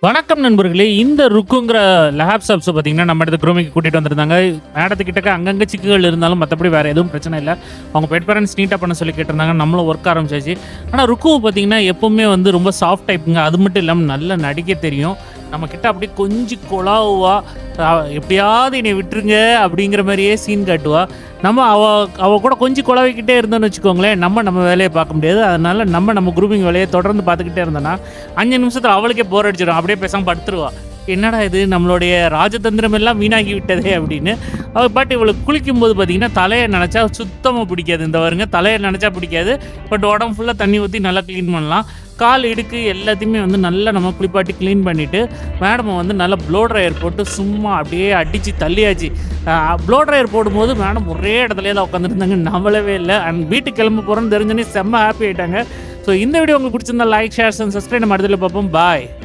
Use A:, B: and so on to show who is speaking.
A: வணக்கம் நண்பர்களே. இந்த ருக்குங்கிற லேப்டாப்ஸ் பார்த்தீங்கன்னா, நம்ம இடத்துக்கு க்ரூமிங்க்கு கூட்டிகிட்டு வந்திருந்தாங்க. மேடத்துக்கிட்டக்க அங்கங்கே சிக்குகள் இருந்தாலும் மற்றபடி வேறு எதுவும் பிரச்சனை இல்லை. அவங்க பெட் பேரண்ட்ஸ் நீட்டாக பண்ண சொல்லி கேட்டிருந்தாங்க. நம்மளும் ஒர்க் ஆரம்பிச்சாச்சு. ஆனால் ருக்கு பார்த்தீங்கன்னா எப்போவுமே வந்து ரொம்ப சாஃப்ட் டைப்புங்க. அது மட்டும் இல்லாமல் நல்லா நடிக்க தெரியும். நம்மக்கிட்ட அப்படியே கொஞ்சம் கொலாவுவா, எப்படியாவது என்னை விட்டுருங்க அப்படிங்கிற மாதிரியே சீன் காட்டுவா. நம்ம அவ கூட கொஞ்சம் குழவைக்கிட்டே இருந்தோன்னு வச்சுக்கோங்களேன், நம்ம வேலையை பார்க்க முடியாது. அதனால் நம்ம குரூமிங் வேலையை தொடர்ந்து பார்த்துக்கிட்டே இருந்தோன்னா 5 நிமிஷத்தில் அவளுக்கே போர் அடிச்சிடும். அப்படியே பேசாமல் படுத்துருவா. என்னடா இது நம்மளுடைய ராஜதந்திரம் எல்லாம் வீணாகி விட்டதே அப்படின்னு. பட் இவளுக்கு குளிக்கும்போது பார்த்தீங்கன்னா தலையை நினச்சா சுத்தமாக பிடிக்காது. இந்த வருங்க தலையை நினச்சா பிடிக்காது. பட் உடம்பு ஃபுல்லாக தண்ணி ஊற்றி நல்லா க்ளீன் பண்ணலாம். கால் இடுக்கு எல்லாத்தையுமே வந்து நல்லா நம்ம குளிப்பாட்டி க்ளீன் பண்ணிவிட்டு மேடமை வந்து நல்லா ப்ளோ ட்ரையர் போட்டு சும்மா அப்படியே அடித்து தள்ளியாச்சு. ப்ளோ ட்ரையர் போடும்போது மேடம் ஒரே இடத்துலையே தான் உட்காந்துருந்தாங்க, நம்பளவே இல்லை. அண்ட் வீட்டுக்கு கிளம்ப போகிறோன்னு தெரிஞ்சோன்னே செம்ம ஹாப்பி ஆகிட்டாங்க. ஸோ இந்த வீடியோ உங்களுக்கு பிடிச்சிருந்தா லைக், ஷேர் அண்ட் சப்ஸ்கிரைப். நம்ம அடுத்ததில் பார்ப்போம். பாய்.